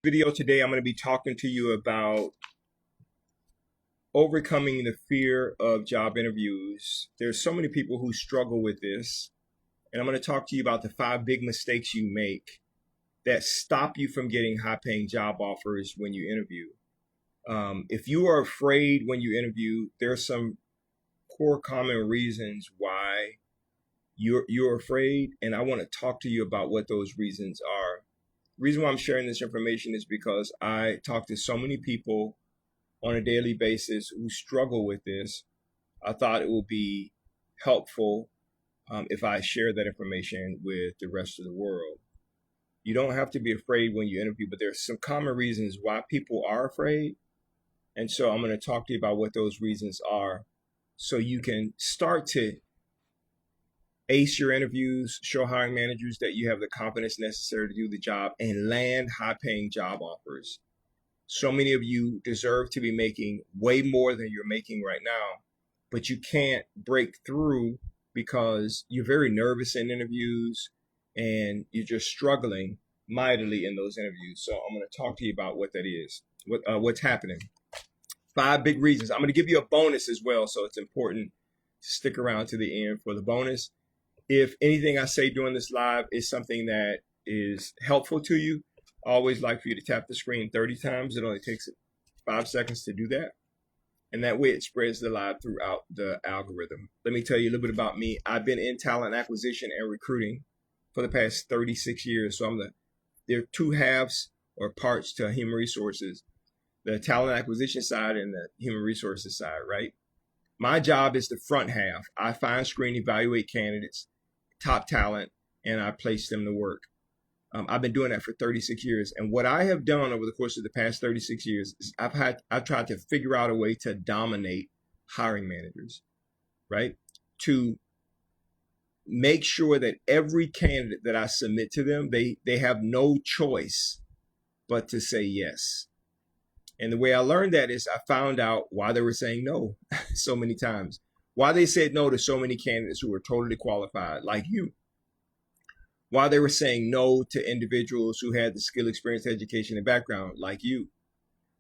Video today, I'm going to be talking to you about overcoming the fear of job interviews. There's so many people who struggle with this, and I'm going to talk to you about the 5 big mistakes you make that stop you from getting high-paying job offers when you interview. If you are afraid when you interview, there are some core common reasons why you're afraid, and I want to talk to you about what those reasons are. The reason why I'm sharing this information is because I talk to so many people on a daily basis who struggle with this. I thought it would be helpful if I share that information with the rest of the world. You don't have to be afraid when you interview, but there's some common reasons why people are afraid. And so I'm going to talk to you about what those reasons are so you can start to ace your interviews, show hiring managers that you have the confidence necessary to do the job, and land high-paying job offers. So many of you deserve to be making way more than you're making right now, but you can't break through because you're very nervous in interviews and you're just struggling mightily in those interviews. So I'm going to talk to you about what that is, what's happening. 5 big reasons. I'm going to give you a bonus as well, so it's important to stick around to the end for the bonus. If anything I say during this live is something that is helpful to you, I always like for you to tap the screen 30 times. It only takes 5 seconds to do that. And that way it spreads the live throughout the algorithm. Let me tell you a little bit about me. I've been in talent acquisition and recruiting for the past 36 years. So there are 2 halves or parts to human resources, the talent acquisition side and the human resources side, right? My job is the front half. I find, screen, evaluate candidates, top talent, and I place them to work. I've been doing that for 36 years. And what I have done over the course of the past 36 years is I've tried to figure out a way to dominate hiring managers, right? To make sure that every candidate that I submit to them, they have no choice but to say yes. And the way I learned that is I found out why they were saying no so many times, why they said no to so many candidates who were totally qualified, like you, why they were saying no to individuals who had the skill, experience, education, and background, like you.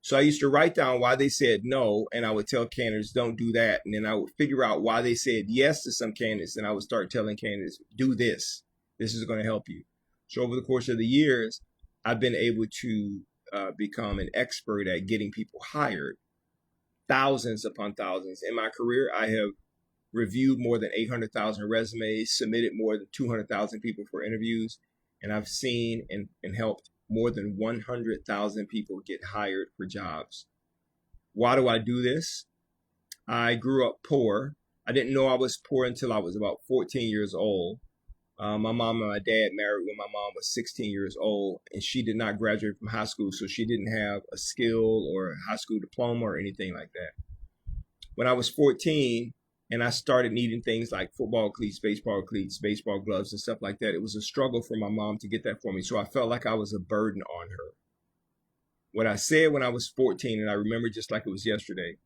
So I used to write down why they said no, and I would tell candidates, don't do that. And then I would figure out why they said yes to some candidates, and I would start telling candidates, do this. This is going to help you. So over the course of the years, I've been able to become an expert at getting people hired, thousands upon thousands. In my career, I have reviewed more than 800,000 resumes, submitted more than 200,000 people for interviews, and I've seen and helped more than 100,000 people get hired for jobs. Why do I do this? I grew up poor. I didn't know I was poor until I was about 14 years old. My mom and my dad married when my mom was 16 years old, and she did not graduate from high school, so she didn't have a skill or a high school diploma or anything like that. When I was 14, and I started needing things like football cleats, baseball gloves, and stuff like that, it was a struggle for my mom to get that for me. So I felt like I was a burden on her. What I said when I was 14, and I remember just like it was yesterday,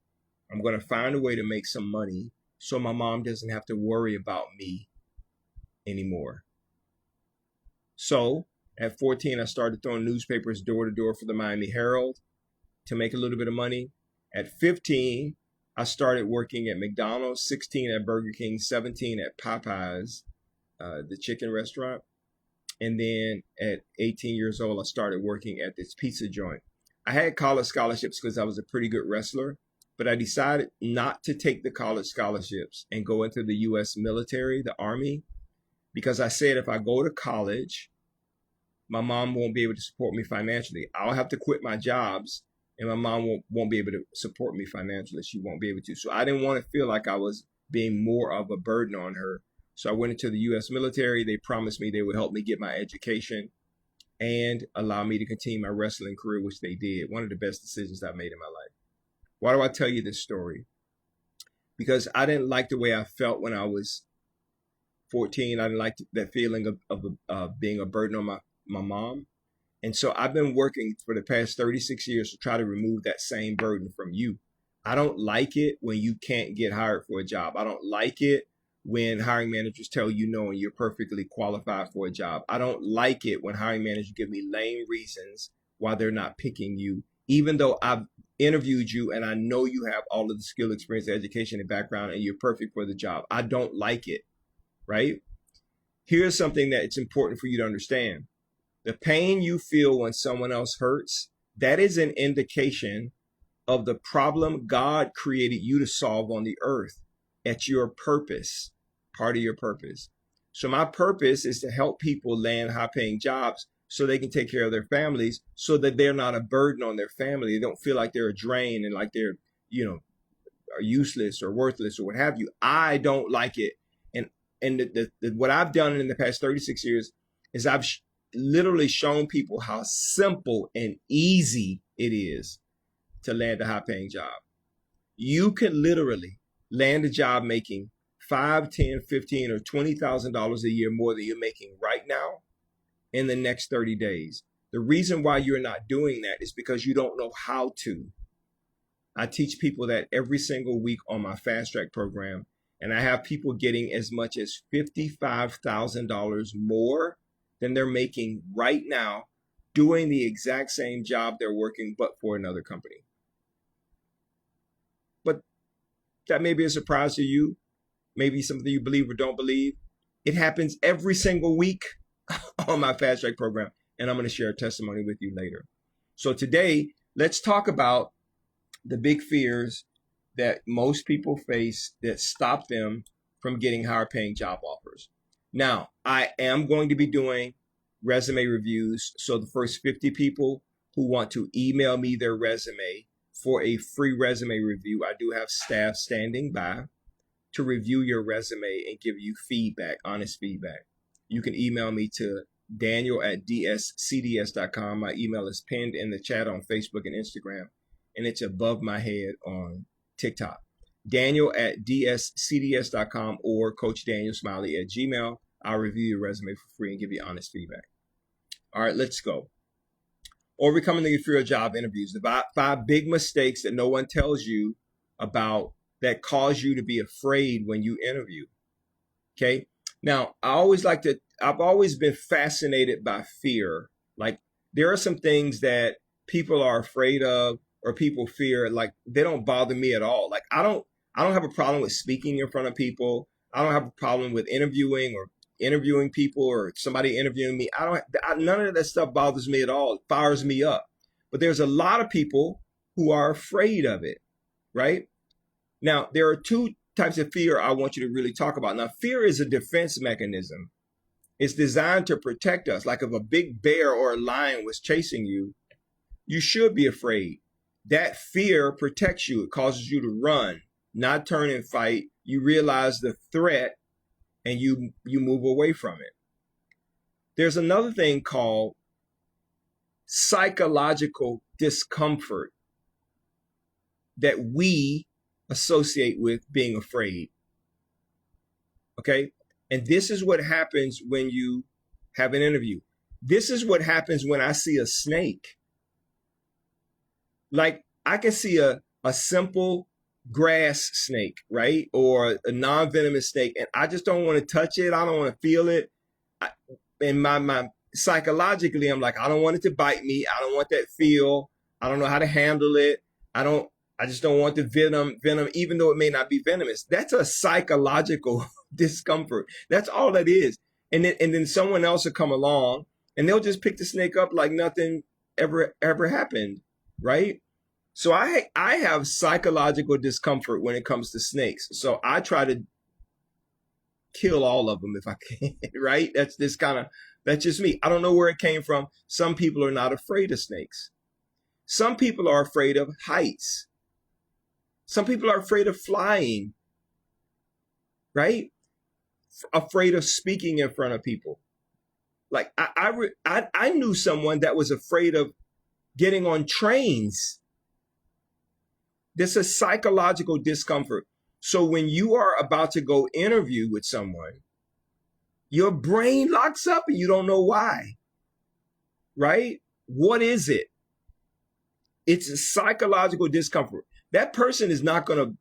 I'm going to find a way to make some money so my mom doesn't have to worry about me anymore. So at 14, I started throwing newspapers door to door for the Miami Herald to make a little bit of money. At 15, I started working at McDonald's, 16 at Burger King, 17 at Popeyes, the chicken restaurant. And then at 18 years old, I started working at this pizza joint. I had college scholarships because I was a pretty good wrestler, but I decided not to take the college scholarships and go into the U.S. military, the Army, because I said if I go to college, my mom won't be able to support me financially. I'll have to quit my jobs, and my mom won't be able to support me financially. She won't be able to. So I didn't want to feel like I was being more of a burden on her. So I went into the U.S. military. They promised me they would help me get my education and allow me to continue my wrestling career, which they did. One of the best decisions I've made in my life. Why do I tell you this story? Because I didn't like the way I felt when I was 14. I didn't like that feeling of being a burden on my mom. And so I've been working for the past 36 years to try to remove that same burden from you. I don't like it when you can't get hired for a job. I don't like it when hiring managers tell you no and you're perfectly qualified for a job. I don't like it when hiring managers give me lame reasons why they're not picking you, even though I've interviewed you and I know you have all of the skill, experience, education, and background, and you're perfect for the job. I don't like it, right? Here's something that it's important for you to understand. The pain you feel when someone else hurts, that is an indication of the problem God created you to solve on the earth. At your purpose, part of your purpose. So my purpose is to help people land high-paying jobs so they can take care of their families, so that they're not a burden on their family. They don't feel like they're a drain and like they're, are useless or worthless or what have you. I don't like it. And what I've done in the past 36 years is I've literally shown people how simple and easy it is to land a high-paying job. You can literally land a job making $5, $10, $15, or $20,000 a year more than you're making right now in the next 30 days. The reason why you're not doing that is because you don't know how to. I teach people that every single week on my Fast Track program, and I have people getting as much as $55,000 more than they're making right now doing the exact same job they're working, but for another company. But that may be a surprise to you, maybe something you believe or don't believe. It happens every single week on my Fast Track program, and I'm going to share a testimony with you later. So today, let's talk about the big fears that most people face that stop them from getting higher paying job offers. Now, I am going to be doing resume reviews. So the first 50 people who want to email me their resume for a free resume review, I do have staff standing by to review your resume and give you feedback, honest feedback. You can email me to daniel@dscds.com. My email is pinned in the chat on Facebook and Instagram, and it's above my head on TikTok. Daniel@dscds.com or Coach Daniel Smiley at Gmail. I'll review your resume for free and give you honest feedback. All right, let's go. Overcoming the fear of job interviews. The 5 big mistakes that no one tells you about that cause you to be afraid when you interview. Okay. Now, I've always been fascinated by fear. Like, there are some things that people are afraid of or people fear, like they don't bother me at all. Like, I don't have a problem with speaking in front of people. I don't have a problem with interviewing people or somebody interviewing me. None of that stuff bothers me at all. It fires me up. But there's a lot of people who are afraid of it, right? Now, there are 2 types of fear I want you to really talk about. Now, fear is a defense mechanism. It's designed to protect us. Like if a big bear or a lion was chasing you, you should be afraid. That fear protects you. It causes you to run, not turn and fight. You realize the threat and you move away from it. There's another thing called psychological discomfort that we associate with being afraid. Okay? And this is what happens when you have an interview. This is what happens when I see a snake. Like, I can see a simple grass snake, right? Or a non-venomous snake, and I just don't want to touch it. I don't want to feel it. And my psychologically, I'm like, I don't want it to bite me. I don't want that feel. I don't know how to handle it. I just don't want the venom, even though it may not be venomous. That's a psychological discomfort. That's all that is. And then someone else will come along and they'll just pick the snake up like nothing ever happened, right? So I have psychological discomfort when it comes to snakes. So I try to kill all of them if I can, right? That's just me. I don't know where it came from. Some people are not afraid of snakes. Some people are afraid of heights. Some people are afraid of flying, right? Afraid of speaking in front of people. Like I knew someone that was afraid of getting on trains. This is psychological discomfort. So when you are about to go interview with someone, your brain locks up and you don't know why, right? What is it? It's a psychological discomfort. That person is not going to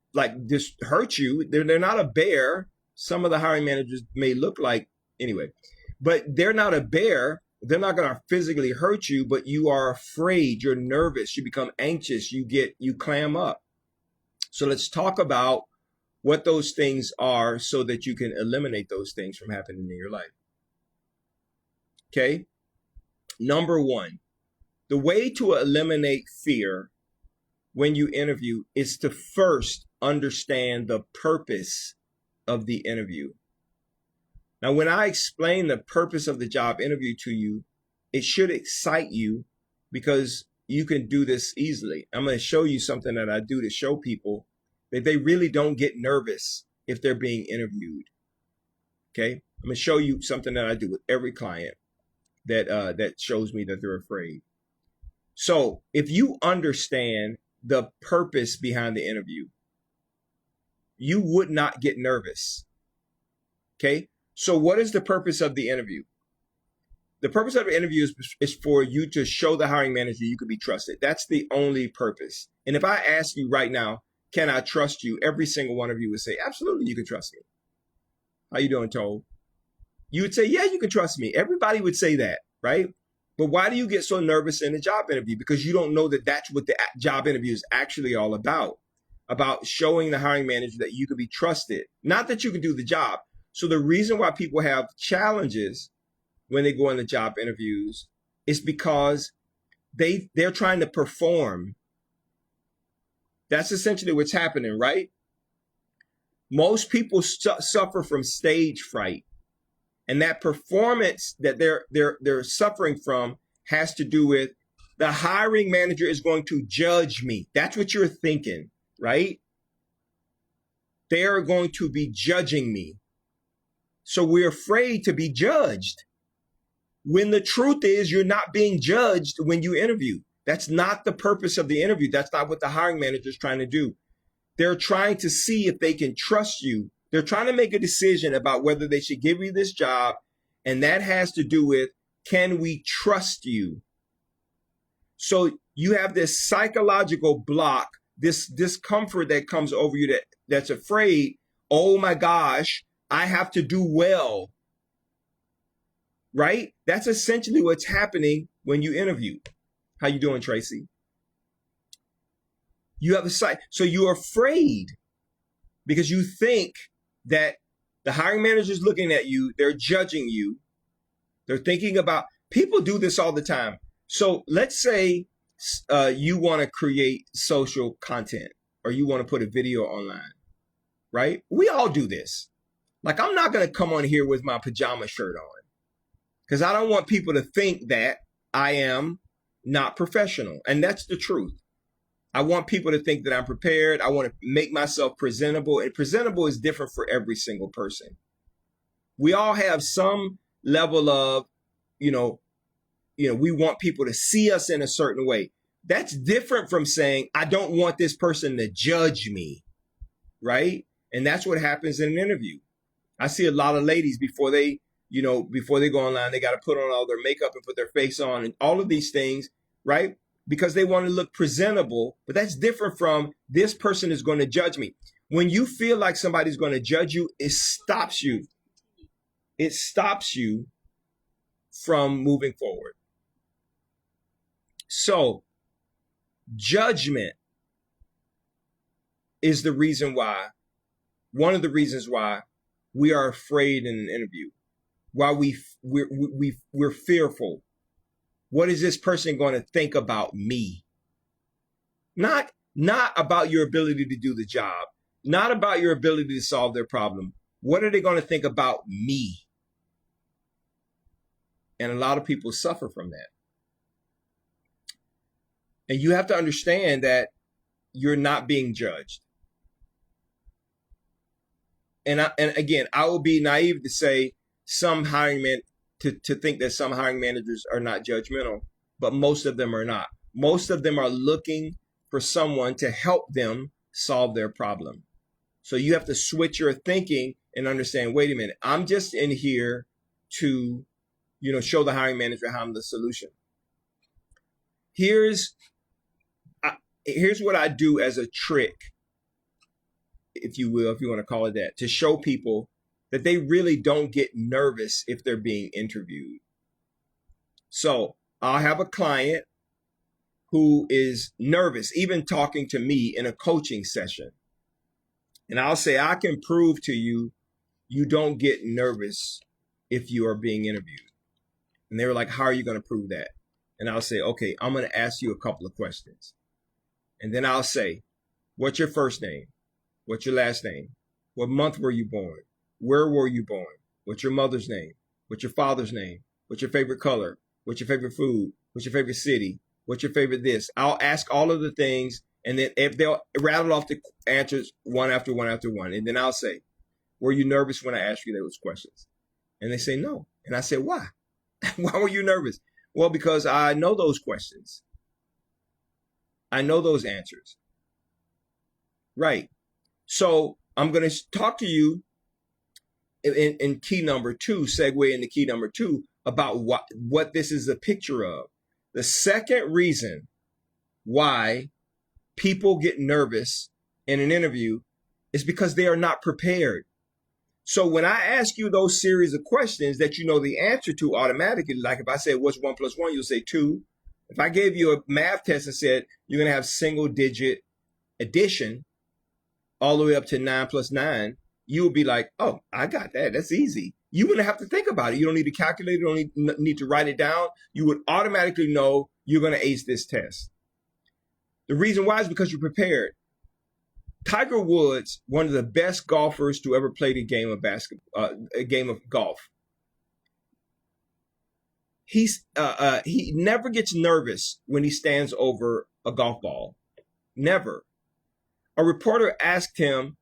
just hurt you. They're not a bear. Some of the hiring managers may look like, anyway, but they're not a bear. They're not going to physically hurt you, but you are afraid, you're nervous, you become anxious, you clam up. So let's talk about what those things are so that you can eliminate those things from happening in your life. Okay? Number one, the way to eliminate fear when you interview is to first understand the purpose of the interview. Now, when I explain the purpose of the job interview to you, it should excite you because you can do this easily. I'm going to show you something that I do to show people that they really don't get nervous if they're being interviewed. Okay? I'm going to show you something that I do with every client that shows me that they're afraid. So if you understand the purpose behind the interview, you would not get nervous. Okay? So what is the purpose of the interview? The purpose of the interview is for you to show the hiring manager you can be trusted. That's the only purpose. And if I ask you right now, can I trust you? Every single one of you would say, absolutely, you can trust me. How you doing, Toll? You would say, yeah, you can trust me. Everybody would say that, right? But why do you get so nervous in a job interview? Because you don't know that that's what the job interview is actually all about showing the hiring manager that you can be trusted, not that you can do the job. So the reason why people have challenges when they go into job interviews is because they're trying to perform. That's essentially what's happening, right? Most people suffer from stage fright, and that performance that they're suffering from has to do with the hiring manager is going to judge me. That's what you're thinking, right? They are going to be judging me. So we're afraid to be judged. When the truth is, you're not being judged when you interview. That's not the purpose of the interview. That's not what the hiring manager is trying to do. They're trying to see if they can trust you. They're trying to make a decision about whether they should give you this job. And that has to do with, can we trust you? So you have this psychological block, this discomfort that comes over you that's afraid, oh my gosh, I have to do well. Right? That's essentially what's happening when you interview. How you doing, Tracy? You have so you're afraid because you think that the hiring manager is looking at you, they're judging you, they're thinking about, people do this all the time. So let's say you want to create social content or you want to put a video online, right? We all do this. Like, I'm not going to come on here with my pajama shirt on because I don't want people to think that I am not professional. And that's the truth. I want people to think that I'm prepared. I want to make myself presentable. And presentable is different for every single person. We all have some level of, we want people to see us in a certain way. That's different from saying, I don't want this person to judge me, right? And that's what happens in an interview. I see a lot of ladies before they go online, they got to put on all their makeup and put their face on and all of these things, right? Because they want to look presentable. But that's different from this person is going to judge me. When you feel like somebody's going to judge you, it stops you. It stops you from moving forward. So judgment is the reason why, one of the reasons why we are afraid in an interview, why we're fearful. What is this person going to think about me? Not about your ability to do the job, not about your ability to solve their problem. What are they going to think about me? And a lot of people suffer from that. And you have to understand that you're not being judged. And again, I will be naive to say to think that some hiring managers are not judgmental, but most of them are not. Most of them are looking for someone to help them solve their problem. So you have to switch your thinking and understand, wait a minute, I'm just in here to, show the hiring manager how I'm the solution. Here's what I do as a trick, if you will, if you want to call it that, to show people that they really don't get nervous if they're being interviewed. So I'll have a client who is nervous, even talking to me in a coaching session. And I'll say, I can prove to you, you don't get nervous if you are being interviewed. And they were like, how are you going to prove that? And I'll say, okay, I'm going to ask you a couple of questions. And then I'll say, what's your first name? What's your last name? What month were you born? Where were you born? What's your mother's name? What's your father's name? What's your favorite color? What's your favorite food? What's your favorite city? What's your favorite this? I'll ask all of the things, and then if they'll rattle off the answers one after one after one. And then I'll say, were you nervous when I asked you those questions? And they say no. And I say, why? Why were you nervous? Well, because I know those questions. I know those answers. Right. So I'm going to talk to you in key number 2, segue into key number 2, about what this is a picture of. The second reason why people get nervous in an interview is because they are not prepared. So when I ask you those series of questions that you know the answer to automatically, like if I say, what's 1 + 1, you'll say 2. If I gave you a math test and said, you're going to have single digit addition all the way up to 9 + 9, you would be like, oh, I got that. That's easy. You wouldn't have to think about it. You don't need to calculate it. You don't need to write it down. You would automatically know you're going to ace this test. The reason why is because you're prepared. Tiger Woods, one of the best golfers to ever play the game of a game of golf. He never gets nervous when he stands over a golf ball. Never. A reporter asked him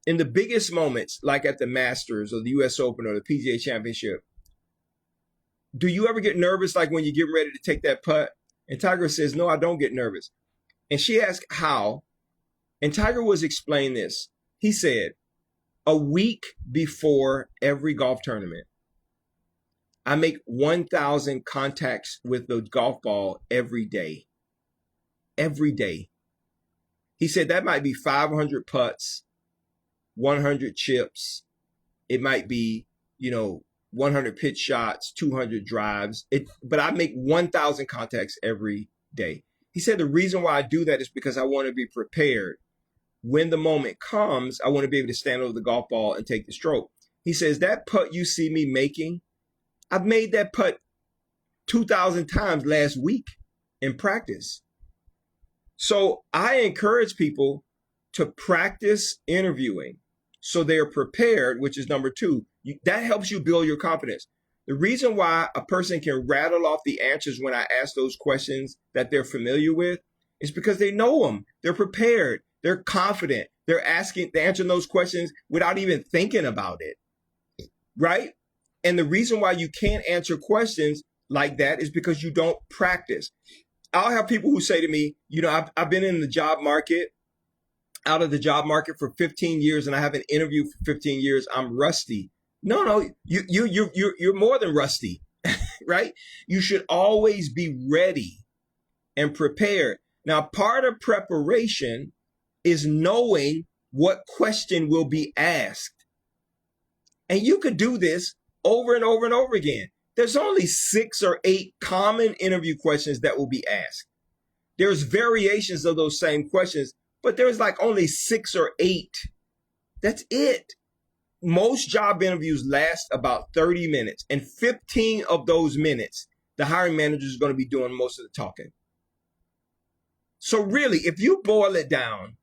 in the biggest moments, like at the Masters or the US Open or the PGA Championship, do you ever get nervous like when you get ready to take that putt? And Tiger says, no, I don't get nervous. And she asked how. And Tiger Woods explained this. He said, a week before every golf tournament, I make 1,000 contacts with the golf ball every day. Every day. He said that might be 500 putts, 100 chips. It might be, 100 pitch shots, 200 drives. But I make 1,000 contacts every day. He said the reason why I do that is because I want to be prepared. When the moment comes, I want to be able to stand over the golf ball and take the stroke. He says that putt you see me making, I've made that putt 2,000 times last week in practice. So I encourage people to practice interviewing so they're prepared, which is number 2. That helps you build your confidence. The reason why a person can rattle off the answers when I ask those questions that they're familiar with is because they know them. They're prepared. They're confident. They're answering those questions without even thinking about it, right? And the reason why you can't answer questions like that is because you don't practice. I'll have people who say to me, I've been in the job market, out of the job market for 15 years, and I haven't interviewed for 15 years. I'm rusty. No, you're more than rusty, right? You should always be ready and prepared. Now, part of preparation is knowing what question will be asked. And you could do this over and over and over again. There's only 6 or 8 common interview questions that will be asked. There's variations of those same questions, but there's like only 6 or 8. That's it. Most job interviews last about 30 minutes, and 15 of those minutes, the hiring manager is going to be doing most of the talking. So really, if you boil it down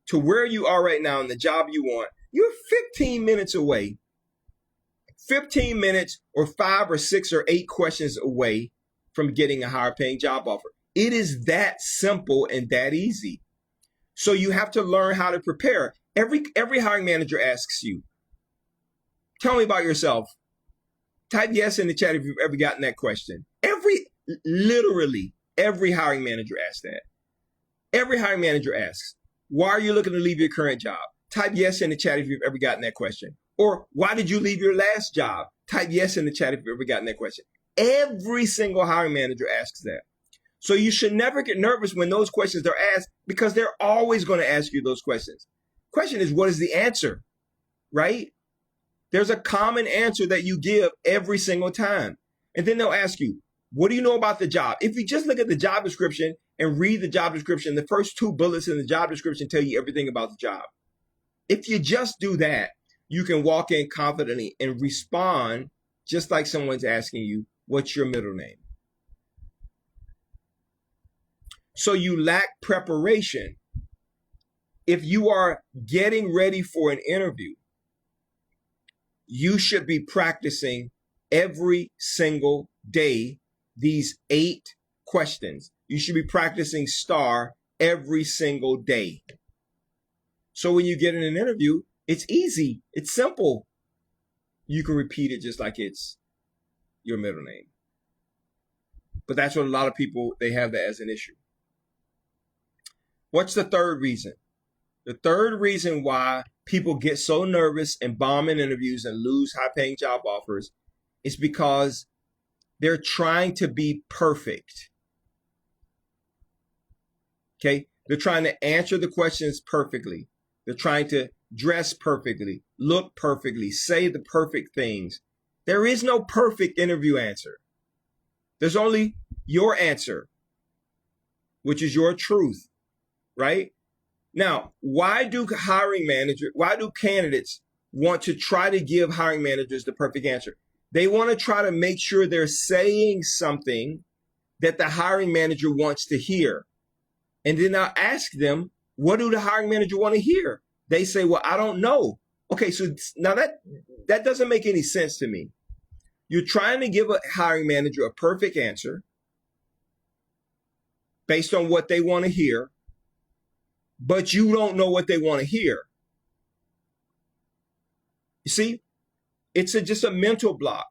to where you are right now in the job you want, you're 15 minutes away. 15 minutes or 5 or 6 or 8 questions away from getting a higher paying job offer. It is that simple and that easy. So you have to learn how to prepare. Every hiring manager asks you, tell me about yourself. Type yes in the chat if you've ever gotten that question. Literally every hiring manager asks that. Every hiring manager asks, why are you looking to leave your current job? Type yes in the chat if you've ever gotten that question. Or why did you leave your last job? Type yes in the chat if you've ever gotten that question. Every single hiring manager asks that. So you should never get nervous when those questions are asked, because they're always going to ask you those questions. Question is, what is the answer, right? There's a common answer that you give every single time. And then they'll ask you, What do you know about the job? If you just look at the job description and read the job description, the first 2 bullets in the job description tell you everything about the job. If you just do that, you can walk in confidently and respond just like someone's asking you, what's your middle name? So you lack preparation. If you are getting ready for an interview, you should be practicing every single day these 8 questions. You should be practicing STAR every single day. So when you get in an interview, it's easy. It's simple. You can repeat it just like it's your middle name. But that's what a lot of people, they have that as an issue. What's the third reason? The third reason why people get so nervous and bomb in interviews and lose high-paying job offers is because they're trying to be perfect. Okay? They're trying to answer the questions perfectly. They're trying to dress perfectly, look perfectly, say the perfect things. There is no perfect interview answer. There's only your answer, which is your truth, right? Now, why do candidates want to try to give hiring managers the perfect answer? They want to try to make sure they're saying something that the hiring manager wants to hear. And then I'll ask them, what do the hiring manager want to hear? They say, well, I don't know. Okay, so now that doesn't make any sense to me. You're trying to give a hiring manager a perfect answer based on what they want to hear, but you don't know what they want to hear. You see, it's just a mental block.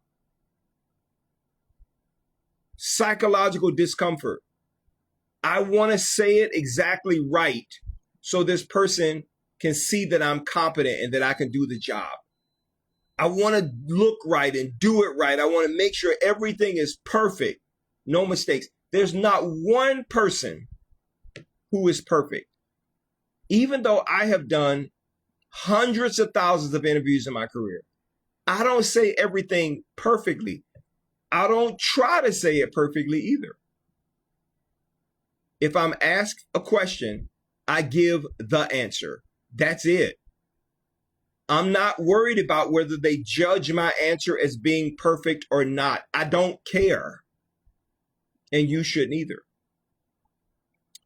Psychological discomfort. I want to say it exactly right so this person can see that I'm competent and that I can do the job. I want to look right and do it right. I want to make sure everything is perfect. No mistakes. There's not one person who is perfect. Even though I have done hundreds of thousands of interviews in my career, I don't say everything perfectly. I don't try to say it perfectly either. If I'm asked a question, I give the answer. That's it. I'm not worried about whether they judge my answer as being perfect or not. I don't care. And you shouldn't either.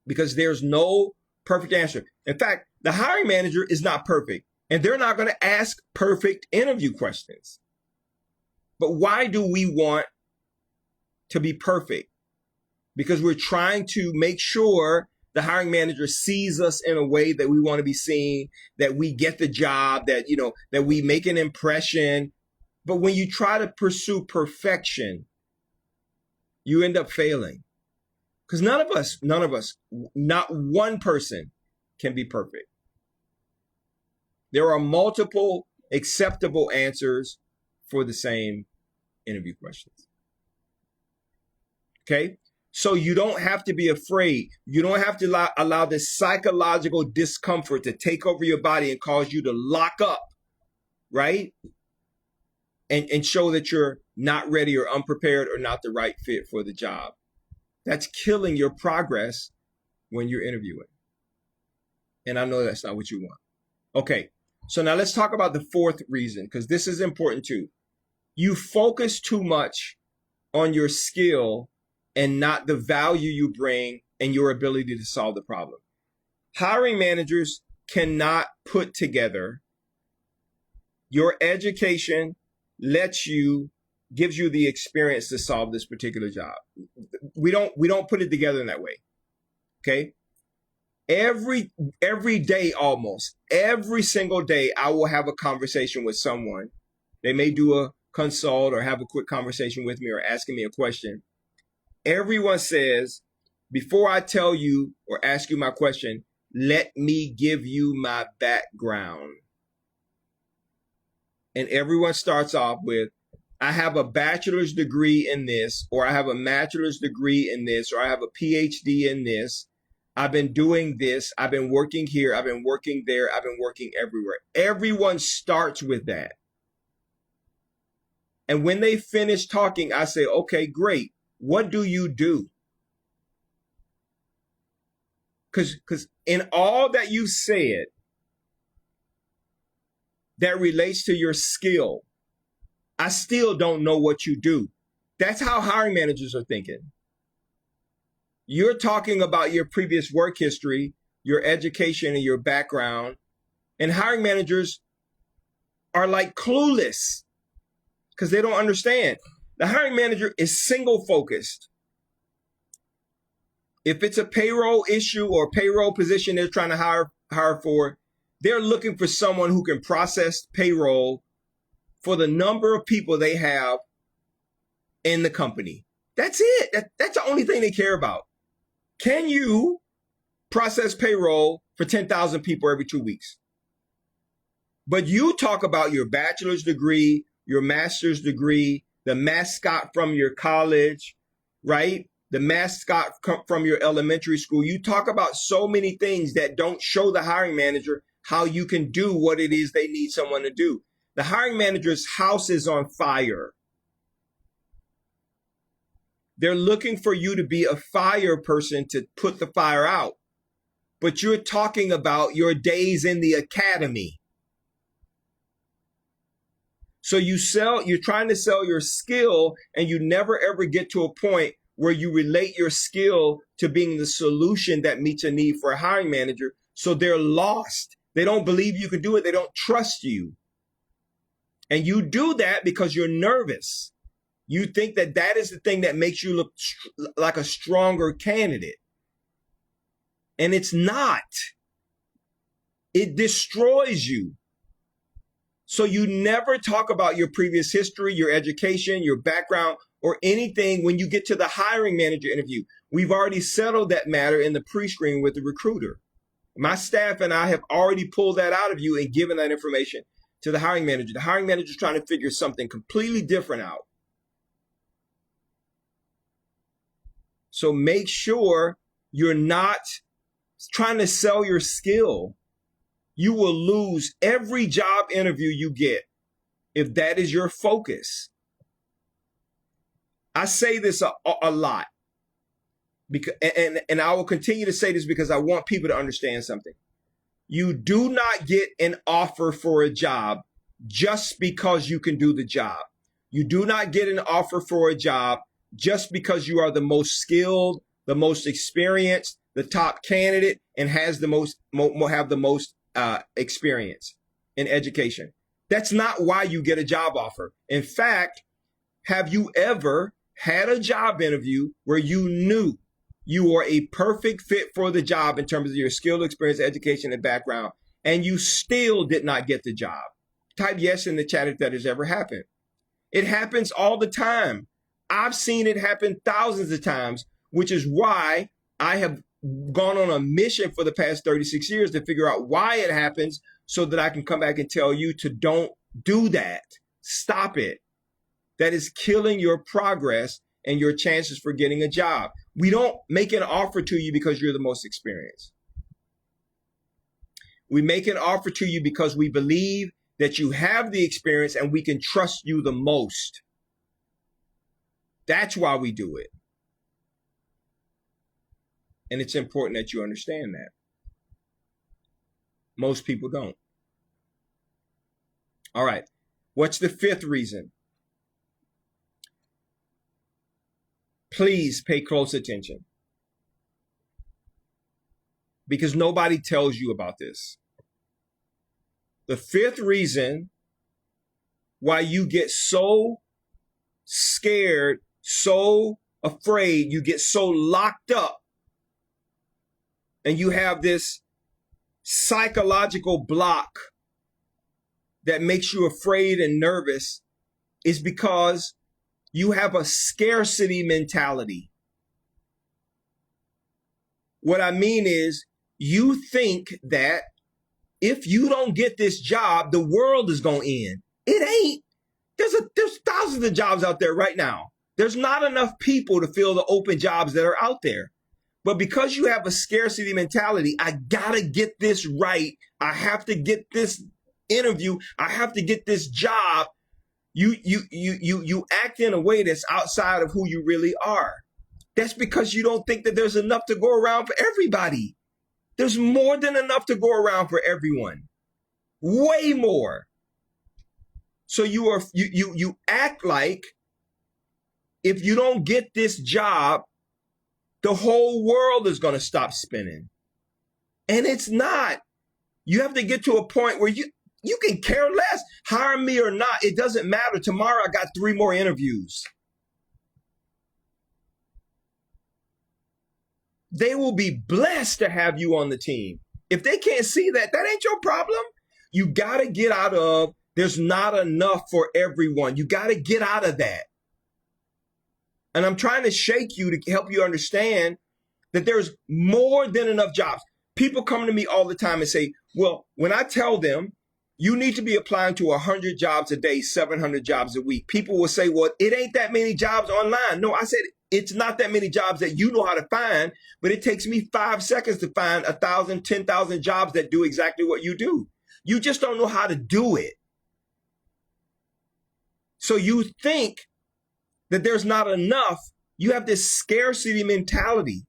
Because there's no perfect answer. In fact, the hiring manager is not perfect. And they're not going to ask perfect interview questions. But why do we want to be perfect? Because we're trying to make sure the hiring manager sees us in a way that we want to be seen, that we get the job, that, that we make an impression. But when you try to pursue perfection, you end up failing. Because none of us, not one person can be perfect. There are multiple acceptable answers for the same interview questions. Okay? So you don't have to be afraid. You don't have to allow this psychological discomfort to take over your body and cause you to lock up, right? And show that you're not ready or unprepared or not the right fit for the job. That's killing your progress when you're interviewing. And I know that's not what you want. Okay, so now let's talk about the fourth reason, because this is important too. You focus too much on your skill and not the value you bring and your ability to solve the problem. Hiring managers cannot put together your education gives you the experience to solve this particular job. We don't put it together in that way. Okay? Every day, almost every single day, I will have a conversation with someone. They may do a consult or have a quick conversation with me or asking me a question. Everyone says, before I tell you or ask you my question, let me give you my background. And everyone starts off with, I have a bachelor's degree in this, or I have a master's degree in this, or I have a PhD in this. I've been doing this. I've been working here. I've been working there. I've been working everywhere. Everyone starts with that. And when they finish talking, I say, okay, great. What do you do? Because in all that you said that relates to your skill, I still don't know what you do. That's how hiring managers are thinking. You're talking about your previous work history, your education, and your background, and hiring managers are like clueless because they don't understand. The hiring manager is single focused. If it's a payroll issue or payroll position they're trying to hire for, they're looking for someone who can process payroll for the number of people they have in the company. That's it. That's the only thing they care about. Can you process payroll for 10,000 people every 2 weeks? But you talk about your bachelor's degree, your master's degree, the mascot from your college, right? The mascot from your elementary school. You talk about so many things that don't show the hiring manager how you can do what it is they need someone to do. The hiring manager's house is on fire. They're looking for you to be a fire person to put the fire out. But you're talking about your days in the academy. So you're trying to sell your skill, and you never ever get to a point where you relate your skill to being the solution that meets a need for a hiring manager. So they're lost. They don't believe you can do it. They don't trust you. And you do that because you're nervous. You think that that is the thing that makes you look like a stronger candidate. And it's not. It destroys you. So you never talk about your previous history, your education, your background, or anything when you get to the hiring manager interview. We've already settled that matter in the pre-screen with the recruiter. My staff and I have already pulled that out of you and given that information to the hiring manager. The hiring manager is trying to figure something completely different out. So make sure you're not trying to sell your skill. You will lose every job interview you get if that is your focus. I say this a lot, because, and I will continue to say this because I want people to understand something. You do not get an offer for a job just because you can do the job. You do not get an offer for a job just because you are the most skilled, the most experienced, the top candidate, and has the most experience in education. That's not why you get a job offer. In fact, have you ever had a job interview where you knew you were a perfect fit for the job in terms of your skill, experience, education, and background, and you still did not get the job? Type yes in the chat if that has ever happened. It happens all the time. I've seen it happen thousands of times, which is why I have gone on a mission for the past 36 years to figure out why it happens so that I can come back and tell you to don't do that. Stop it. That is killing your progress and your chances for getting a job. We don't make an offer to you because you're the most experienced. We make an offer to you because we believe that you have the experience and we can trust you the most. That's why we do it. And it's important that you understand that. Most people don't. All right. What's the fifth reason? Please pay close attention, because nobody tells you about this. The fifth reason why you get so scared, so afraid, you get so locked up, and you have this psychological block that makes you afraid and nervous, is because you have a scarcity mentality. What I mean is, you think that if you don't get this job, the world is going to end. It ain't. There's thousands of jobs out there right now. There's not enough people to fill the open jobs that are out there. But because you have a scarcity mentality, I gotta get this right. I have to get this interview. I have to get this job. You act in a way that's outside of who you really are. That's because you don't think that there's enough to go around for everybody. There's more than enough to go around for everyone. Way more. So you act like if you don't get this job, the whole world is going to stop spinning. And it's not. You have to get to a point where you can care less. Hire me or not, it doesn't matter. Tomorrow I got 3 more interviews. They will be blessed to have you on the team. If they can't see that, that ain't your problem. You got to get out of, there's not enough for everyone. You got to get out of that. And I'm trying to shake you to help you understand that there's more than enough jobs. People come to me all the time and say, well, when I tell them you need to be applying to 100 jobs a day, 700 jobs a week, people will say, well, it ain't that many jobs online. No, I said, it's not that many jobs that you know how to find, but it takes me 5 seconds to find 1,000, 10,000 jobs that do exactly what you do. You just don't know how to do it. So you think that there's not enough. You have this scarcity mentality.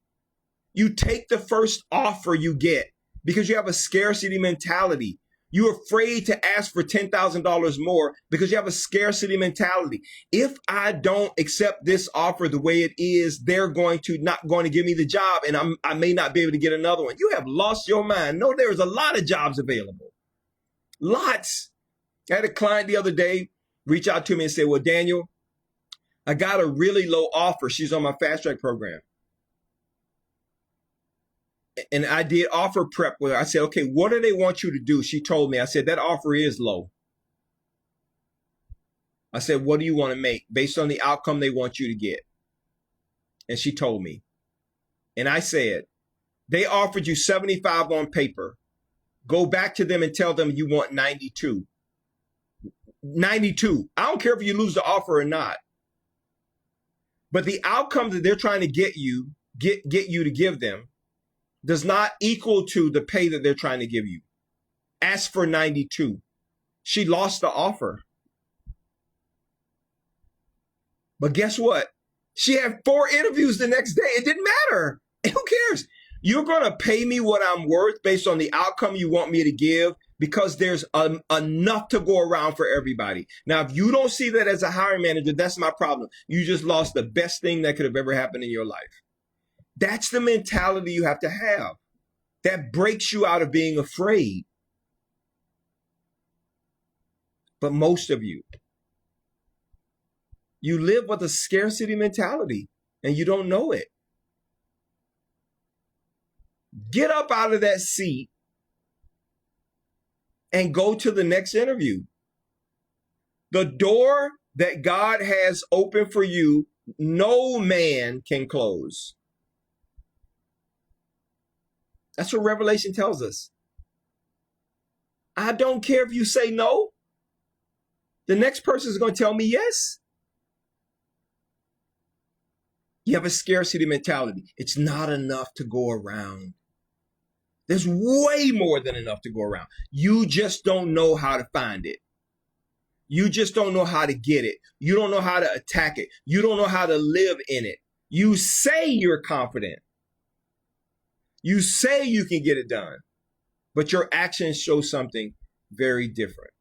You take the first offer you get because you have a scarcity mentality. You're afraid to ask for $10,000 more because you have a scarcity mentality. If I don't accept this offer the way it is, they're not going to give me the job, and I may not be able to get another one. You have lost your mind. No, there's a lot of jobs available. Lots. I had a client the other day reach out to me and say, well, Daniel, I got a really low offer. She's on my fast track program. And I did offer prep with her. I said, okay, what do they want you to do? She told me. I said, that offer is low. I said, what do you want to make based on the outcome they want you to get? And she told me. And I said, they offered you 75 on paper. Go back to them and tell them you want 92. 92. I don't care if you lose the offer or not. But the outcome that they're trying to get you to give them does not equal to the pay that they're trying to give you. Ask for 92. She lost the offer. But guess what? She had 4 interviews the next day. It didn't matter. Who cares? You're going to pay me what I'm worth based on the outcome you want me to give because there's enough to go around for everybody. Now, if you don't see that as a hiring manager, that's my problem. You just lost the best thing that could have ever happened in your life. That's the mentality you have to have. That breaks you out of being afraid. But most of you live with a scarcity mentality and you don't know it. Get up out of that seat and go to the next interview. The door that God has open for you, no man can close. That's what Revelation tells us. I don't care if you say no. The next person is going to tell me yes. You have a scarcity mentality. It's not enough to go around. There's way more than enough to go around. You just don't know how to find it. You just don't know how to get it. You don't know how to attack it. You don't know how to live in it. You say you're confident. You say you can get it done, but your actions show something very different.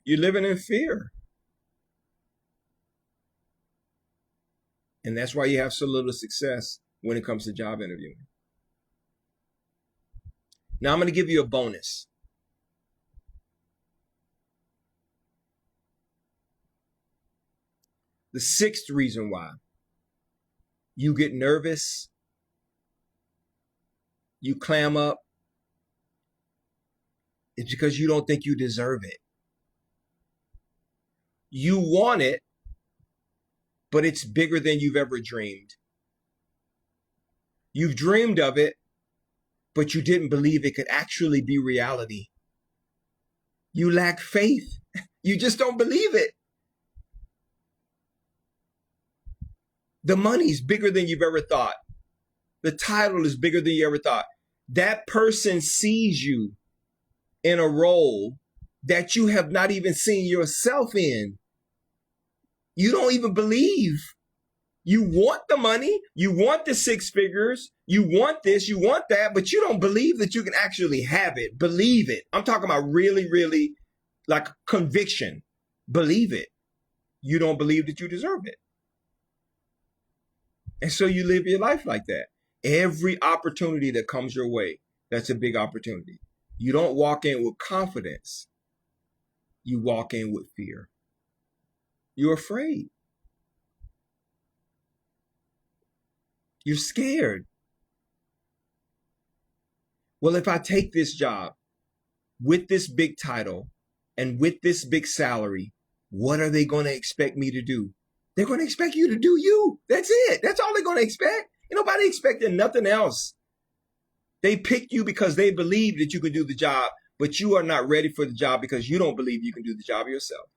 You're living in fear. And that's why you have so little success when it comes to job interviewing. Now I'm going to give you a bonus. The 6th reason why you get nervous, you clam up, it's because you don't think you deserve it. You want it, but it's bigger than you've ever dreamed. You've dreamed of it, but you didn't believe it could actually be reality. You lack faith. You just don't believe it. The money's bigger than you've ever thought. The title is bigger than you ever thought. That person sees you in a role that you have not even seen yourself in. You don't even believe. You want the money, you want the six figures, you want this, you want that, but you don't believe that you can actually have it. Believe it. I'm talking about really, really like conviction. Believe it. You don't believe that you deserve it. And so you live your life like that. Every opportunity that comes your way, that's a big opportunity. You don't walk in with confidence. You walk in with fear. You're afraid. You're scared. Well, if I take this job with this big title and with this big salary, what are they going to expect me to do? They're going to expect you to do you. That's it. That's all they're going to expect. Ain't nobody expecting nothing else. They picked you because they believe that you can do the job, but you are not ready for the job because you don't believe you can do the job yourself.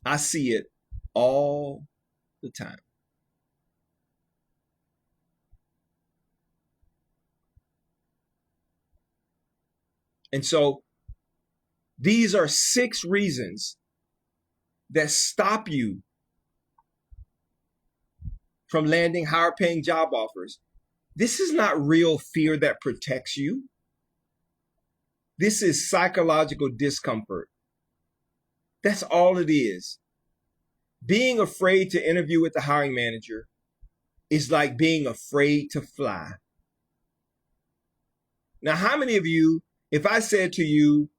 I see it all the time. And so these are 6 reasons that stop you from landing higher paying job offers. This is not real fear that protects you. This is psychological discomfort. That's all it is. Being afraid to interview with the hiring manager is like being afraid to fly. Now, how many of you, if I said to you,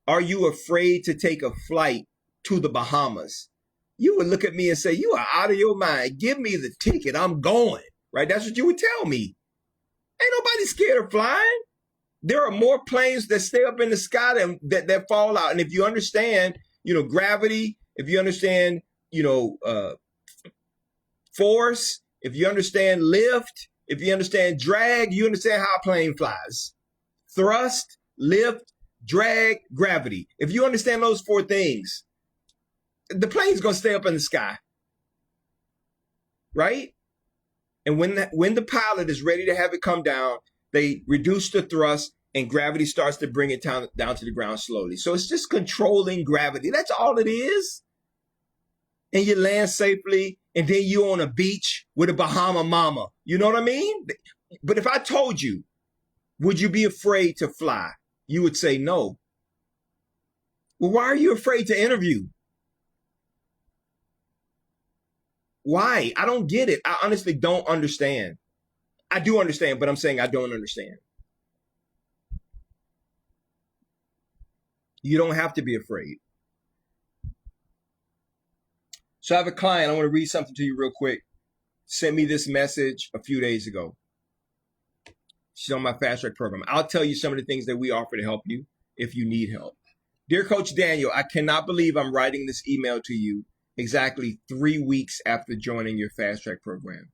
are you afraid to take a flight to the Bahamas? You would look at me and say, you are out of your mind. Give me the ticket. I'm going. Right? That's what you would tell me. Ain't nobody scared of flying. There are more planes that stay up in the sky than that fall out. And if you understand, gravity, if you understand, force, if you understand lift, if you understand drag, you understand how a plane flies. Thrust, lift, drag, gravity. If you understand those 4 things, the plane's going to stay up in the sky. Right? And when the pilot is ready to have it come down, they reduce the thrust and gravity starts to bring it down to the ground slowly. So it's just controlling gravity. That's all it is. And you land safely, and then you're on a beach with a Bahama mama. You know what I mean? But if I told you, would you be afraid to fly? You would say no. Well, why are you afraid to interview? Why? I don't get it. I honestly don't understand. I do understand, but I'm saying I don't understand. You don't have to be afraid. So I have a client. I want to read something to you real quick. Sent me this message a few days ago. She's on my Fast Track program. I'll tell you some of the things that we offer to help you if you need help. Dear Coach Daniel, I cannot believe I'm writing this email to you exactly 3 weeks after joining your Fast Track program.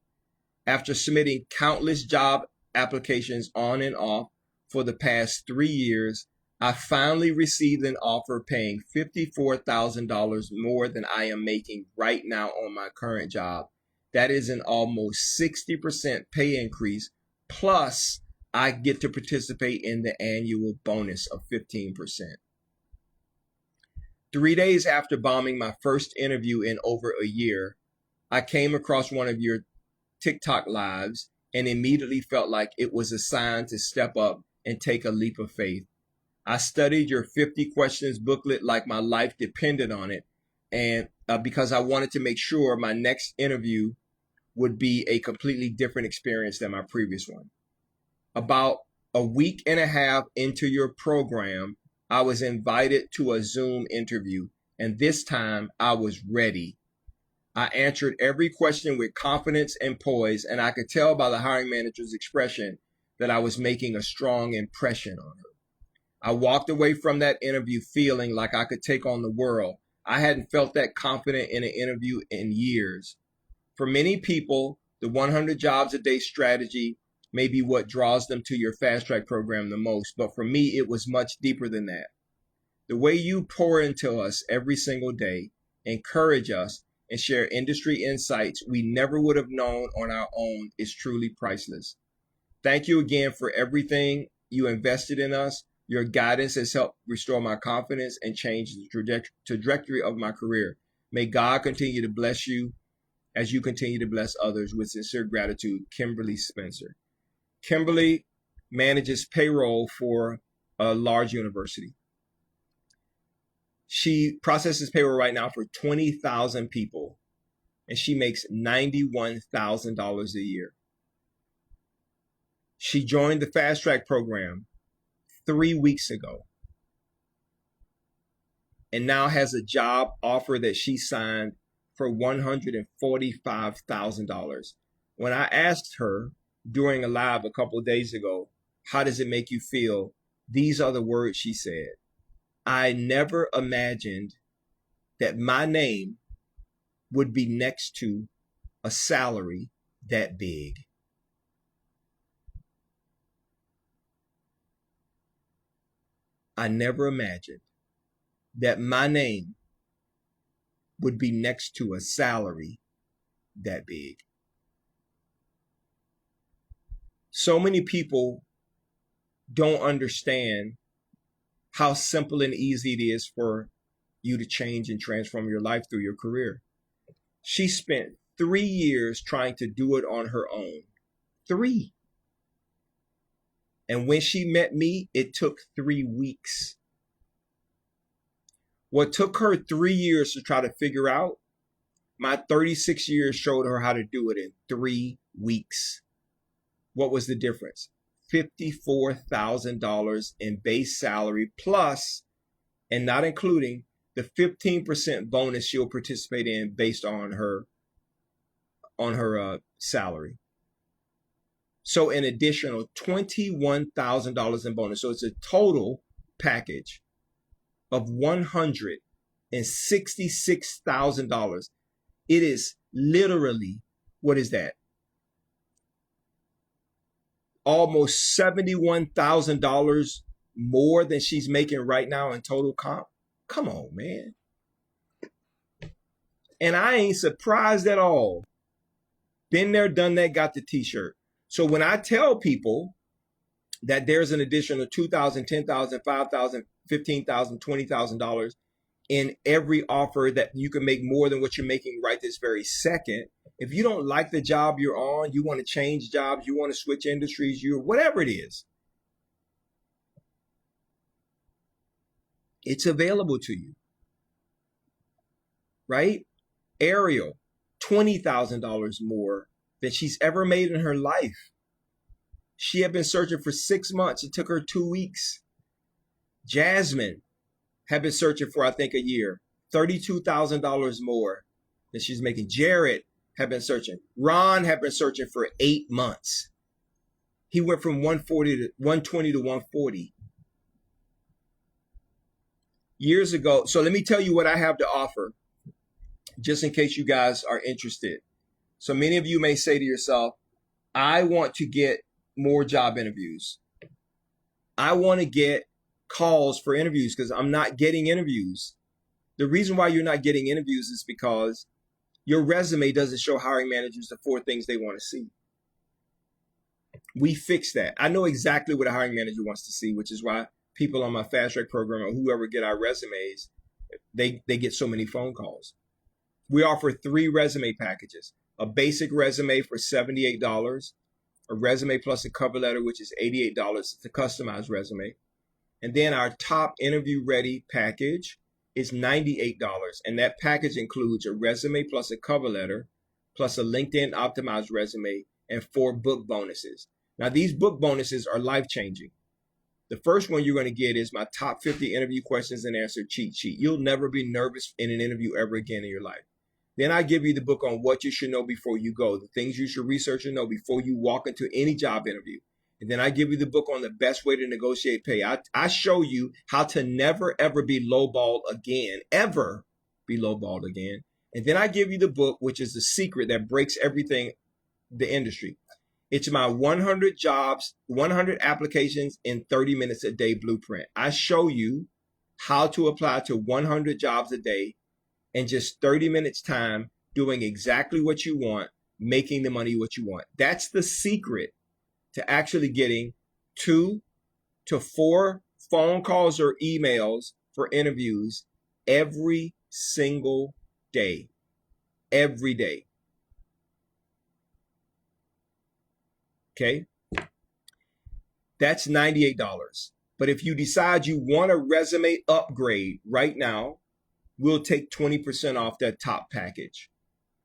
After submitting countless job applications on and off for the past 3 years, I finally received an offer paying $54,000 more than I am making right now on my current job. That is an almost 60% pay increase, plus I get to participate in the annual bonus of 15%. 3 days after bombing my first interview in over a year, I came across one of your TikTok lives and immediately felt like it was a sign to step up and take a leap of faith. I studied your 50 questions booklet like my life depended on it, and because I wanted to make sure my next interview would be a completely different experience than my previous one. About a week and a half into your program, I was invited to a Zoom interview, and this time I was ready. I answered every question with confidence and poise, and I could tell by the hiring manager's expression that I was making a strong impression on her. I walked away from that interview feeling like I could take on the world. I hadn't felt that confident in an interview in years. For many people, the 100 jobs a day strategy may be what draws them to your Fast Track program the most, but for me, it was much deeper than that. The way you pour into us every single day, encourage us, and share industry insights we never would have known on our own is truly priceless. Thank you again for everything you invested in us. Your guidance has helped restore my confidence and change the trajectory of my career. May God continue to bless you as you continue to bless others. With sincere gratitude, Kimberly Spencer. Kimberly manages payroll for a large university. She processes payroll right now for 20,000 people, and she makes $91,000 a year. She joined the Fast Track program 3 weeks ago and now has a job offer that she signed for $145,000. When I asked her during a live a couple of days ago, how does it make you feel? These are the words she said. I never imagined that my name would be next to a salary that big. I never imagined that my name would be next to a salary that big. So many people don't understand how simple and easy it is for you to change and transform your life through your career. She spent 3 years trying to do it on her own. 3. And when she met me, it took 3 weeks. What took her 3 years to try to figure out, my 36 years showed her how to do it in 3 weeks. What was the difference? $54,000 in base salary plus, and not including, the 15% bonus she'll participate in based on her salary. So an additional $21,000 in bonus. So it's a total package of $166,000. It is literally, what is that? Almost $71,000 more than she's making right now in total comp. Come on, man. And I ain't surprised at all. Been there, done that, got the t-shirt. So when I tell people that there's an additional $2,000, $10,000, $5,000, $15,000, $20,000 in every offer that you can make more than what you're making right this very second, if you don't like the job you're on, you want to change jobs, you want to switch industries, whatever it is, it's available to you, right? Ariel, $20,000 more than she's ever made in her life. She had been searching for 6 months. It took her 2 weeks. Jasmine had been searching for, I think, a year. $32,000 more than she's making. Jared had been searching. Ron had been searching for 8 months. He went from 120 to 140 years ago. So let me tell you what I have to offer, just in case you guys are interested. So many of you may say to yourself, I want to get more job interviews. I want to get calls for interviews because I'm not getting interviews. The reason why you're not getting interviews is because your resume doesn't show hiring managers the 4 things they want to see. We fixed that. I know exactly what a hiring manager wants to see, which is why people on my Fast Track program or whoever get our resumes, they get so many phone calls. We offer 3 resume packages. A basic resume for $78, a resume plus a cover letter, which is $88. It's a customized resume. And then our top interview ready package is $98. And that package includes a resume plus a cover letter, plus a LinkedIn optimized resume, and 4 book bonuses. Now, these book bonuses are life-changing. The first one you're going to get is my top 50 interview questions and answer cheat sheet. You'll never be nervous in an interview ever again in your life. Then I give you the book on what you should know before you go, the things you should research and know before you walk into any job interview. And then I give you the book on the best way to negotiate pay. I show you how to never, ever be lowballed again, ever be lowballed again. And then I give you the book, which is the secret that breaks everything, the industry. It's my 100 jobs, 100 applications in 30 minutes a day blueprint. I show you how to apply to 100 jobs a day in just 30 minutes time, doing exactly what you want, making the money what you want. That's the secret to actually getting 2 to 4 phone calls or emails for interviews every single day. Every day. Okay? That's $98. But if you decide you want a resume upgrade right now, we'll take 20% off that top package.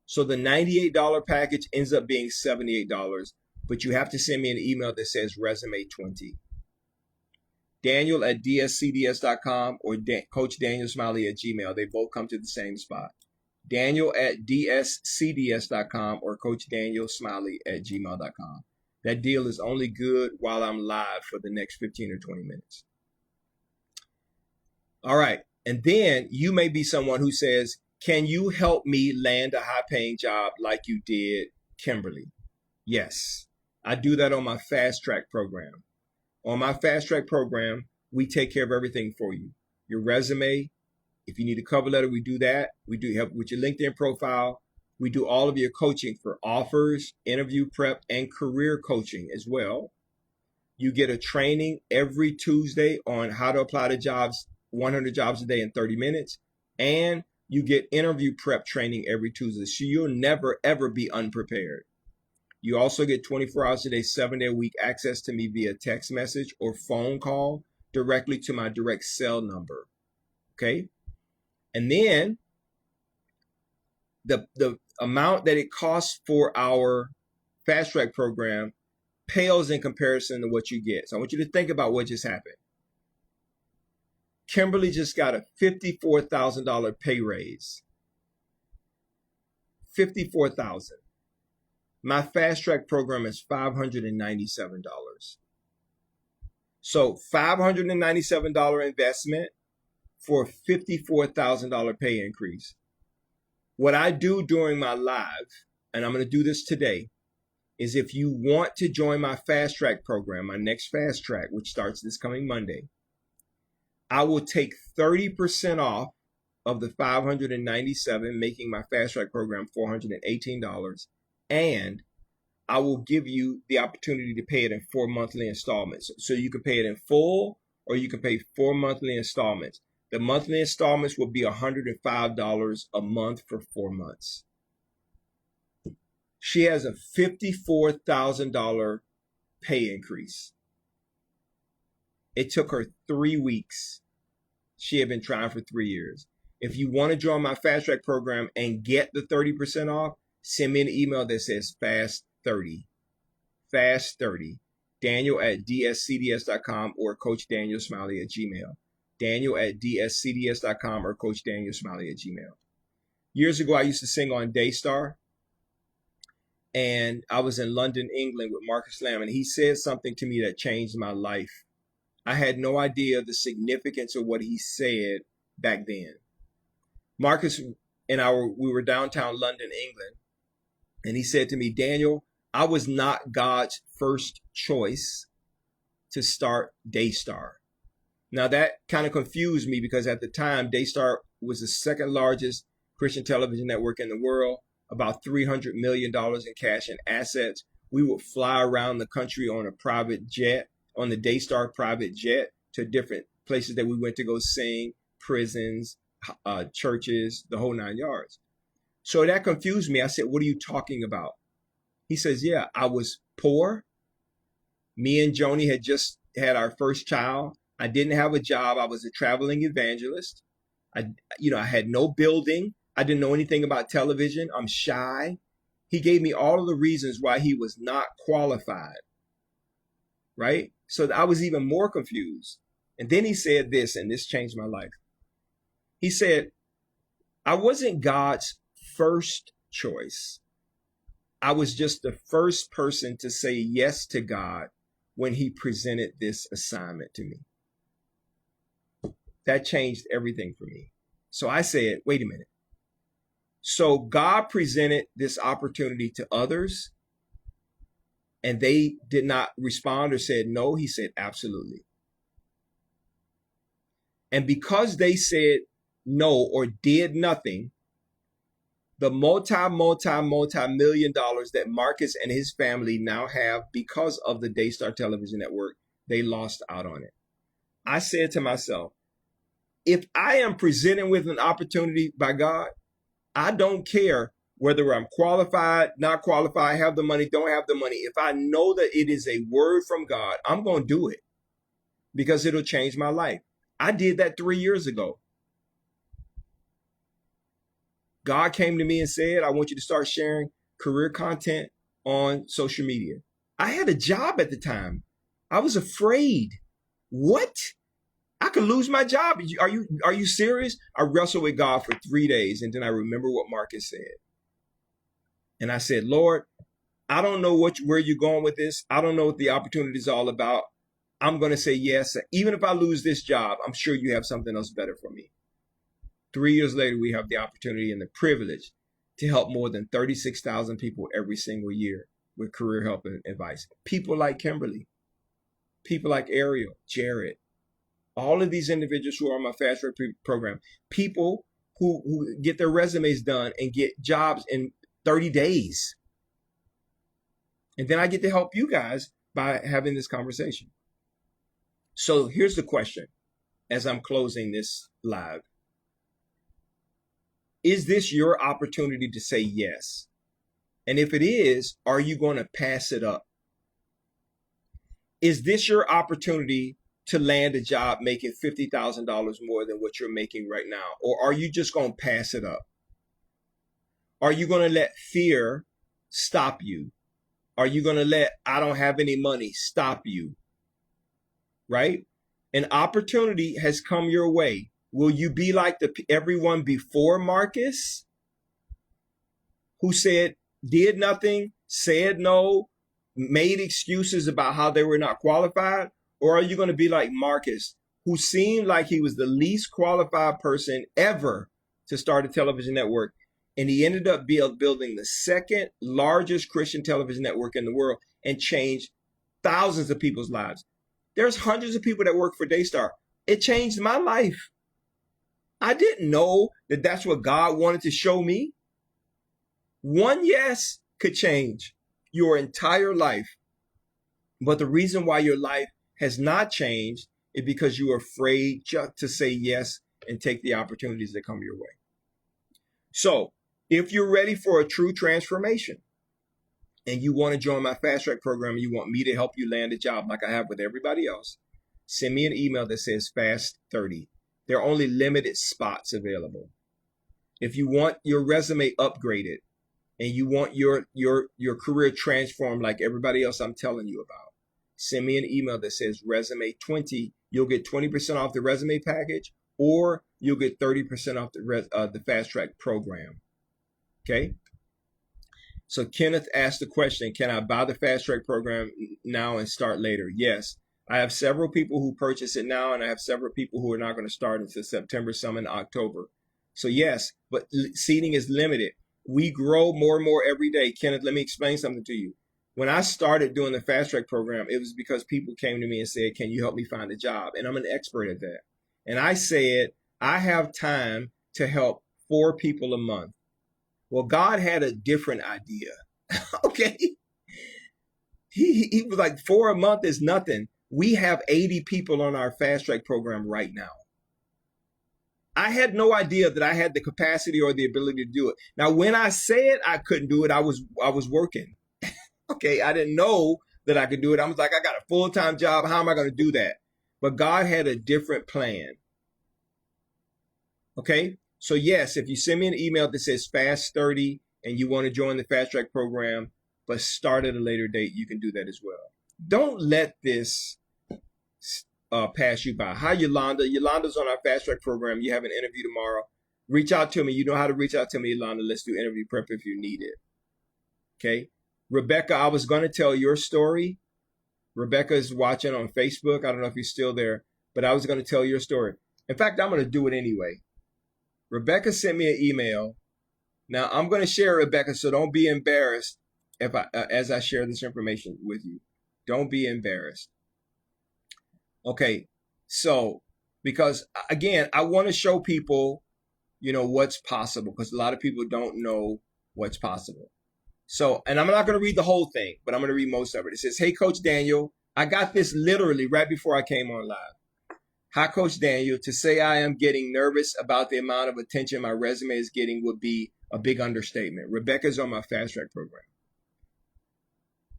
So the $98 package ends up being $78, but you have to send me an email that says resume 20. Daniel at dscds.com or Coach Daniel Smiley at Gmail. They both come to the same spot. Daniel at dscds.com or Coach Daniel Smiley at gmail.com. That deal is only good while I'm live for the next 15 or 20 minutes. All right. And then you may be someone who says, can you help me land a high-paying job like you did Kimberly? Yes. I do that on my Fast Track program. On my Fast Track program, we take care of everything for you. Your resume, if you need a cover letter, we do that. We do help with your LinkedIn profile. We do all of your coaching for offers, interview prep, and career coaching as well. You get a training every Tuesday on how to apply to jobs, 100 jobs a day in 30 minutes. And you get interview prep training every Tuesday. So you'll never, ever be unprepared. You also get 24 hours a day, 7 day a week access to me via text message or phone call directly to my direct cell number. Okay. And then the amount that it costs for our Fast Track program pales in comparison to what you get. So I want you to think about what just happened. Kimberly just got a $54,000 pay raise. $54,000. My Fast Track program is $597. So $597 investment for a $54,000 pay increase. What I do during my live, and I'm going to do this today, is if you want to join my Fast Track program, my next Fast Track, which starts this coming Monday, I will take 30% off of the $597, making my Fast Track program $418. And I will give you the opportunity to pay it in 4 monthly installments. So you can pay it in full or you can pay 4 monthly installments. The monthly installments will be $105 a month for 4 months. She has a $54,000 pay increase. It took her 3 weeks. She had been trying for 3 years. If you want to join my Fast Track program and get the 30% off, send me an email that says FAST30. FAST30. Daniel at dscds.com or Coach Daniel Smiley at Gmail. Daniel at dscds.com or Coach Daniel Smiley at Gmail. Years ago, I used to sing on Daystar. And I was in London, England with Marcus Lamb. And he said something to me that changed my life. I had no idea the significance of what he said back then. Marcus and we were downtown London, England. And he said to me, Daniel, I was not God's first choice to start Daystar. Now that kind of confused me because at the time, Daystar was the second largest Christian television network in the world, about $300 million in cash and assets. We would fly around the country on a private jet, on the Daystar private jet, to different places that we went to go sing, prisons, churches, the whole 9 yards. So that confused me. I said, what are you talking about? He says, yeah, I was poor. Me and Joni had just had our first child. I didn't have a job. I was a traveling evangelist. I had no building. I didn't know anything about television. I'm shy. He gave me all of the reasons why he was not qualified. Right? So I was even more confused. And then he said this, and this changed my life. He said, I wasn't God's first choice. I was just the first person to say yes to God when he presented this assignment to me. That changed everything for me. So I said, wait a minute. So God presented this opportunity to others and they did not respond or said no. He said, absolutely. And because they said no or did nothing, the multi-million dollars that Marcus and his family now have because of the Daystar Television Network, they lost out on it. I said to myself, if I am presented with an opportunity by God, I don't care whether I'm qualified, not qualified, have the money, don't have the money. If I know that it is a word from God, I'm going to do it because it'll change my life. I did that 3 years ago. God came to me and said, I want you to start sharing career content on social media. I had a job at the time. I was afraid. What? I could lose my job. Are you serious? I wrestled with God for 3 days, and then I remember what Marcus said. And I said, Lord, I don't know where you're going with this. I don't know what the opportunity is all about. I'm going to say yes. Even if I lose this job, I'm sure you have something else better for me. 3 years later, we have the opportunity and the privilege to help more than 36,000 people every single year with career help and advice. People like Kimberly, people like Ariel, Jared, all of these individuals who are on my Fast Track program, people who get their resumes done and get jobs in 30 days. And then I get to help you guys by having this conversation. So here's the question as I'm closing this live. Is this your opportunity to say yes? And if it is, are you going to pass it up? Is this your opportunity to land a job making $50,000 more than what you're making right now? Or are you just going to pass it up? Are you going to let fear stop you? Are you going to let I don't have any money stop you? Right? An opportunity has come your way. Will you be like everyone before Marcus who did nothing, said no, made excuses about how they were not qualified? Or are you going to be like Marcus, who seemed like he was the least qualified person ever to start a television network? And he ended up building the second largest Christian television network in the world and changed thousands of people's lives. There's hundreds of people that work for Daystar. It changed my life. I didn't know that that's what God wanted to show me. One yes could change your entire life. But the reason why your life has not changed is because you are afraid just to say yes and take the opportunities that come your way. So if you're ready for a true transformation and you want to join my Fast Track program and you want me to help you land a job like I have with everybody else, send me an email that says FAST30. There are only limited spots available. If you want your resume upgraded and you want your career transformed like everybody else I'm telling you about, send me an email that says resume 20. You'll get 20% off the resume package, or you'll get 30% off the Fast Track program. Okay. So Kenneth asked the question, can I buy the Fast Track program now and start later? Yes. I have several people who purchase it now, and I have several people who are not going to start until September, some in October. So yes, but seating is limited. We grow more and more every day. Kenneth, let me explain something to you. When I started doing the Fast Track program, it was because people came to me and said, can you help me find a job? And I'm an expert at that. And I said, I have time to help 4 people a month. Well, God had a different idea. Okay. He was like, 4 a month is nothing. We have 80 people on our Fast Track program right now. I had no idea that I had the capacity or the ability to do it. Now, when I said I couldn't do it, I was working. Okay, I didn't know that I could do it. I was like, I got a full-time job. How am I going to do that? But God had a different plan. Okay, so yes, if you send me an email that says FAST30 and you want to join the Fast Track program, but start at a later date, you can do that as well. Don't let this pass you by. Hi, Yolanda. Yolanda's on our Fast Track program. You have an interview tomorrow. Reach out to me. You know how to reach out to me, Yolanda. Let's do interview prep if you need it. Okay. Rebecca, I was going to tell your story. Rebecca is watching on Facebook. I don't know if you're still there, but I was going to tell your story. In fact, I'm going to do it anyway. Rebecca sent me an email. Now, I'm going to share Rebecca, so don't be embarrassed as I share this information with you. Don't be embarrassed. Okay, so because, again, I want to show people, what's possible, because a lot of people don't know what's possible. So, and I'm not going to read the whole thing, but I'm going to read most of it. It says, hey, Coach Daniel, I got this literally right before I came on live. Hi, Coach Daniel. To say I am getting nervous about the amount of attention my resume is getting would be a big understatement. Rebecca's on my fast track program.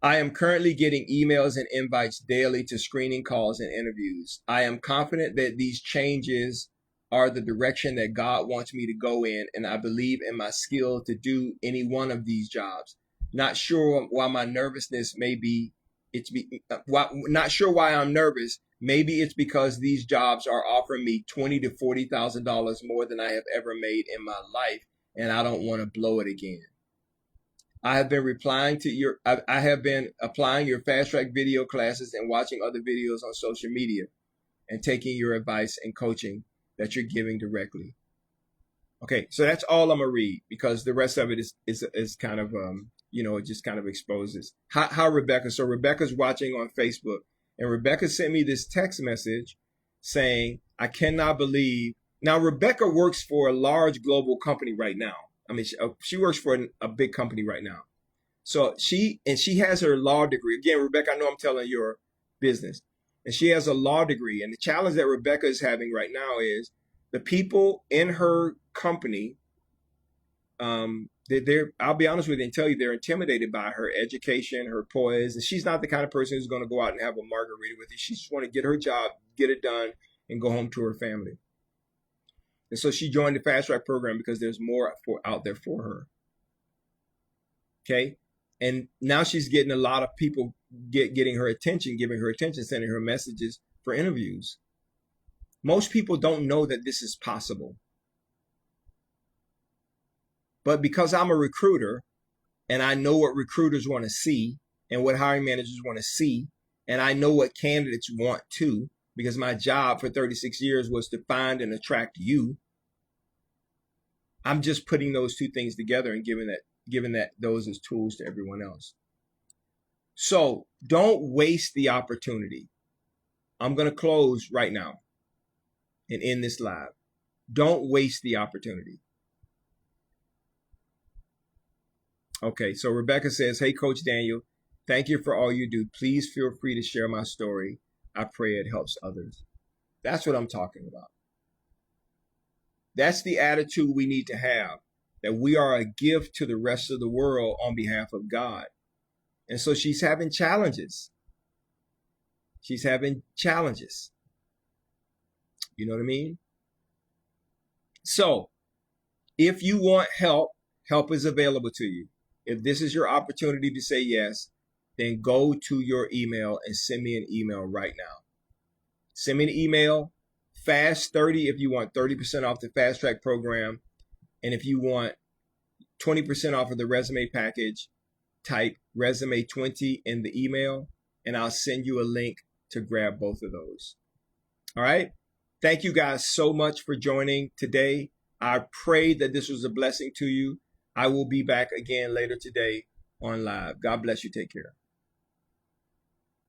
I am currently getting emails and invites daily to screening calls and interviews. I am confident that these changes are the direction that God wants me to go in, and I believe in my skill to do any one of these jobs. Not sure why my nervousness may be. Not sure why I'm nervous. Maybe it's because these jobs are offering me $20,000 to $40,000 more than I have ever made in my life, and I don't want to blow it again. I have been I have been applying your fast track video classes and watching other videos on social media and taking your advice and coaching that you're giving directly. Okay, so that's all I'm gonna read because the rest of it is kind of it just kind of exposes how Rebecca. So Rebecca's watching on Facebook, and Rebecca sent me this text message saying, "I cannot believe." Now Rebecca works for a large global company right now. I mean, she works for a big company right now. So she has her law degree. Again, Rebecca, I know I'm telling your business. And she has a law degree. And the challenge that Rebecca is having right now is the people in her company, I'll be honest with you and tell you, they're intimidated by her education, her poise. And she's not the kind of person who's going to go out and have a margarita with you. She just want to get her job, get it done, and go home to her family. And so she joined the fast track program because there's more out there for her. Okay. And now she's getting a lot of people getting her attention, giving her attention, sending her messages for interviews. Most people don't know that this is possible. But because I'm a recruiter and I know what recruiters want to see and what hiring managers want to see, and I know what candidates want too, because my job for 36 years was to find and attract you. I'm just putting those two things together and giving those as tools to everyone else. So don't waste the opportunity. I'm going to close right now and end this live. Don't waste the opportunity. Okay, so Rebecca says, "Hey, Coach Daniel, thank you for all you do. Please feel free to share my story. I pray it helps others." That's what I'm talking about. That's the attitude we need to have, that we are a gift to the rest of the world on behalf of God. And so she's having challenges. She's having challenges. You know what I mean? So if you want help, help is available to you. If this is your opportunity to say yes, then go to your email and send me an email right now. Send me an email, FAST30 if you want 30% off the fast track program. And if you want 20% off of the resume package, type resume 20 in the email and I'll send you a link to grab both of those. All right. Thank you guys so much for joining today. I pray that this was a blessing to you. I will be back again later today on live. God bless you. Take care.